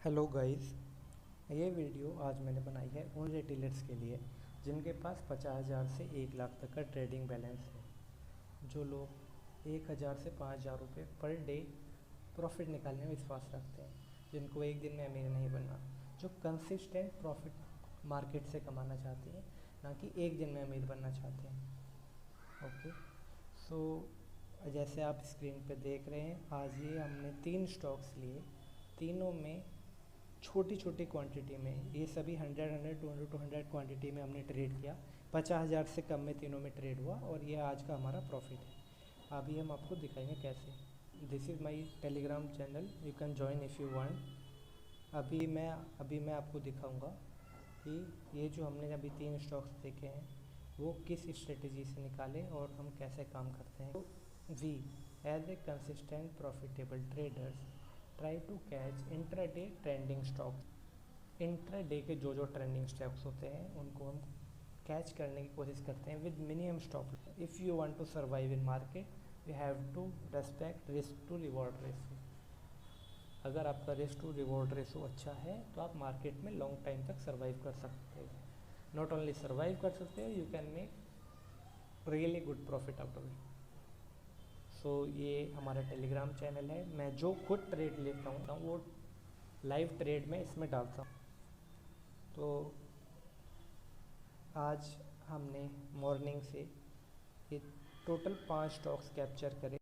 Hello guys. ये video आज मैंने बनाई है उन रिटेलर्स के लिए जिनके पास 50,000 से 1 लाख तक का ट्रेडिंग बैलेंस है। जो लोग 1,000 से 5,000 रुपये पर डे प्रॉफिट निकालने में विश्वास रखते हैं, जिनको एक दिन में अमीर नहीं बनना, जो कंसिस्टेंट प्रॉफिट मार्केट से कमाना चाहते हैं, ना कि एक दिन में अमीर बनना चाहते हैं। ओके, सो जैसे आप स्क्रीन पे देख रहे हैं, आज ये हमने 3 स्टॉक्स लिए। तीनों में छोटी छोटी क्वांटिटी में, ये सभी 100, 200 क्वांटिटी में हमने ट्रेड किया। 50,000 से कम में तीनों में ट्रेड हुआ और ये आज का हमारा प्रॉफिट है। अभी हम आपको दिखाएंगे कैसे। This is my Telegram channel, you can join if you want. अभी मैं आपको दिखाऊंगा कि ये जो हमने अभी 3 स्टॉक्स देखे हैं वो किस स्ट्रेटजी से निकाले और हम कैसे काम करते हैं। We as a consistent profitable traders try to catch intraday trending stocks. Intraday के जो ट्रेंडिंग स्टॉक्स होते हैं उनको हम कैच करने की कोशिश करते हैं with minimum stop. If you want to survive in market you have to respect risk to reward ratio. अगर आपका रिस्क टू रिवॉर्ड रेशो अच्छा है तो आप मार्केट में लॉन्ग टाइम तक सर्वाइव कर सकते हैं। नॉट ओनली सर्वाइव कर सकते हैं, you can make really good profit out of it. So ये हमारा टेलीग्राम चैनल है। मैं जो खुद ट्रेड लेता हूँ वो लाइव ट्रेड में इसमें डालता हूँ। तो आज हमने मॉर्निंग से ये टोटल 5 स्टॉक्स कैप्चर करे।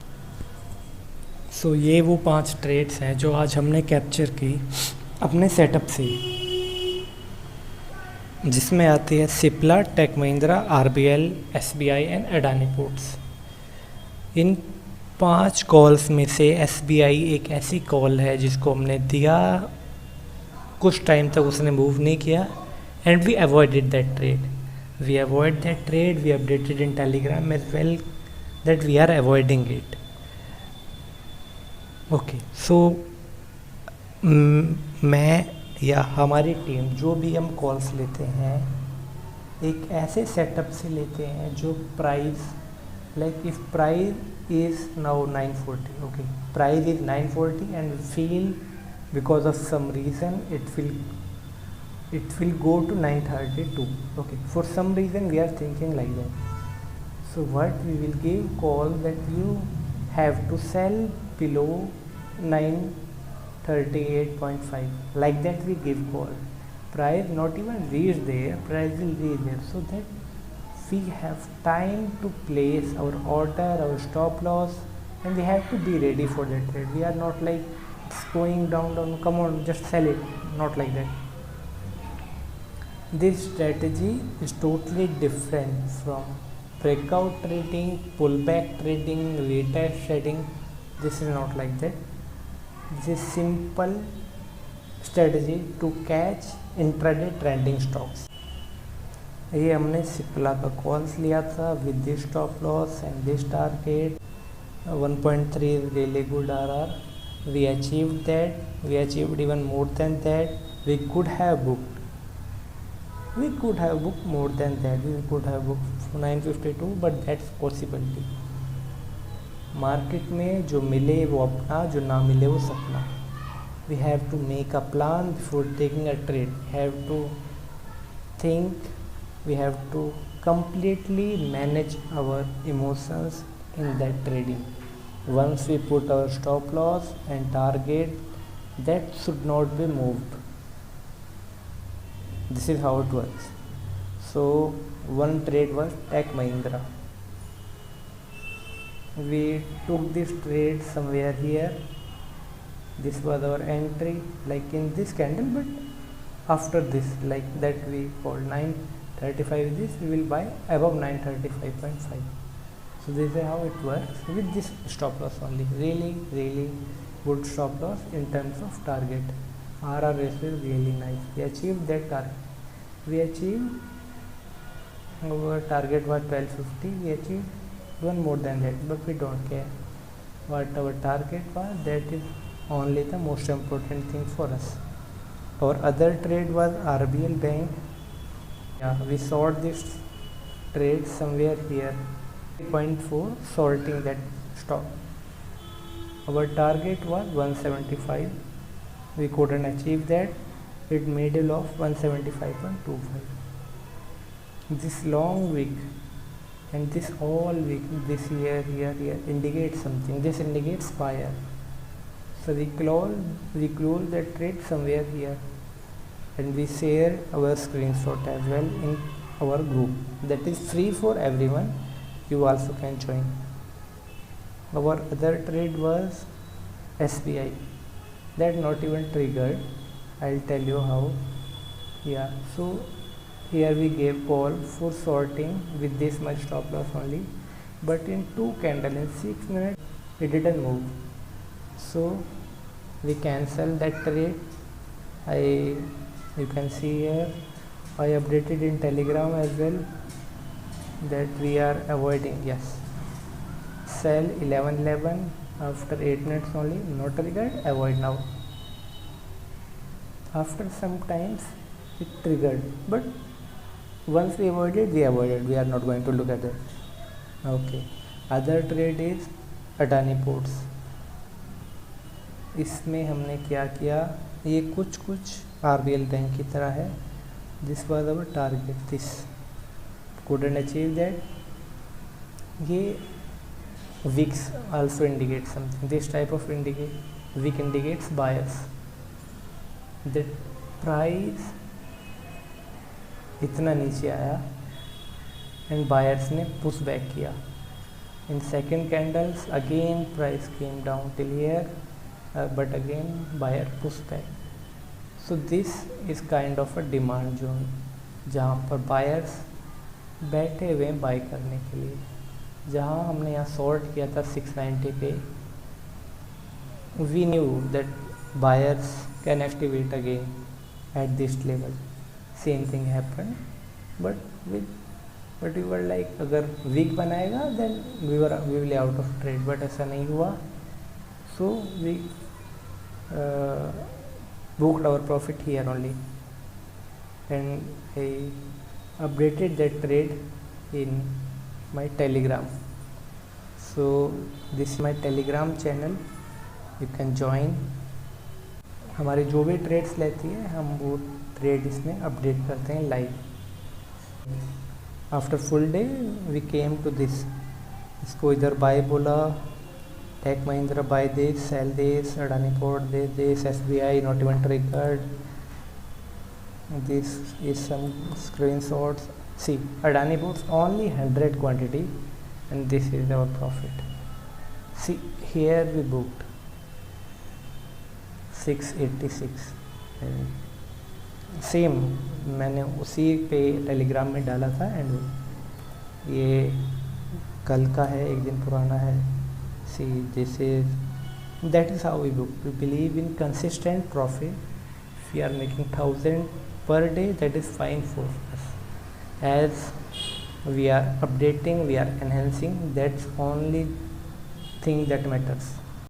सो ये वो 5 ट्रेड्स हैं जो आज हमने कैप्चर की अपने सेटअप से, जिसमें आती है Cipla, tech Mahindra, RBL, SBI and Adani ports. इन 5 कॉल्स में से एसबीआई एक ऐसी कॉल है जिसको हमने दिया, कुछ टाइम तक उसने मूव नहीं किया and we avoided that trade. We updated in Telegram as well that we are avoiding it. Okay, so मैं या हमारी टीम जो भी हम कॉल्स लेते हैं एक ऐसे सेटअप से लेते हैं जो price, like if price is now 940, okay, price is 940 and we feel because of some reason it will go to 932, okay, for some reason we are thinking like that. So what we will give call that you have to sell below 938.5, like that we give call. Price not even reach there, price will reach there, so that we have time to place our order, our stop loss, and we have to be ready for that trade. We are not like it's going down, come on, just sell it. Not like that. This strategy is totally different from breakout trading, pullback trading, retest trading. This is not like that. This is simple strategy to catch intraday trending stocks. ये हमने सिप्ला का calls लिया था with this stop loss and this target 1.3 really good RR. We achieved that, we achieved even more than that. We could have booked more than that. We could have booked 952, but that's possibility. Market में जो मिले वो अपना, जो ना मिले वो सपना. We have to make a plan before taking a trade. Have to think. We have to completely manage our emotions in that trading. Once we put our stop loss and target, that should not be moved. This is how it works. So one trade was Tech Mahindra. We took this trade somewhere here. This was our entry, like in this candle, but after this, like that we called 935. This we will buy above 935.5. So this is how it works with this stop loss only. Really good stop loss in terms of target. RR ratio is really nice. We achieved that target. We achieved our target was 1250. We achieved one more than that, but we don't care what our target was. That is only the most important thing for us. Our other trade was RBL Bank. Yeah, we short this trade somewhere here, 0.4, shorting that stock. Our target was 175. we couldn't achieve that. It made a loss of 175.25. This long wick and this all wick, this here indicates something. This indicates buyer. So we close the trade somewhere here, and we share our screenshot as well in our group. That is free for everyone. You also can join. Our other trade was SBI. That not even triggered. I'll tell you how. Yeah. So here we gave call for sorting with this much stop loss only, but in 2 candles in 6 minutes it didn't move. So we cancel that trade. You can see here I updated in Telegram as well that we are avoiding. Yes, sell 11:11 after 8 minutes only, not triggered, avoid now. After some times it triggered, but once we avoided, we are not going to look at it. Okay, other trade is Adani Ports. इसमें हमने क्या किया, ये कुछ RBL bank की तरह है. This was our target. This couldn't achieve that. ये wicks also indicate something. This type of wick indicates buyers. The price इतना नीचे आया and buyers ने push back किया. In second candles again price came down till here, but again buyer pushed back. So this is kind of a demand zone जहाँ पर buyers बैठे हुए हैं बाई करने के लिए. जहाँ हमने यहाँ शॉर्ट किया था 690 पे, we knew that buyers can activate again at this level. Same thing happened, but we were like अगर weak बनाएगा then we will be out of trade, but ऐसा नहीं हुआ. So we booked our profit here only, and I updated that trade in my Telegram. So this is my Telegram channel, you can join. हमारे जो भी trades लेती है हम वो ट्रेड इसमें अपडेट करते हैं live. After full day we came to this. इसको इधर बाय बोला, tech Mahindra buy this, sell this, Adani port this, SBI not even triggered. This is some screenshots. See Adani ports only 100 quantity and this is our profit. See here we booked 686 and same मैंने उसी पे Telegram में डाला था. And ये कल का है, एक दिन पुराना है. See this is that is how we book. We believe in consistent profit. We are making 1000 per day, that is fine for us. As we are updating, we are enhancing, that's only thing that matters.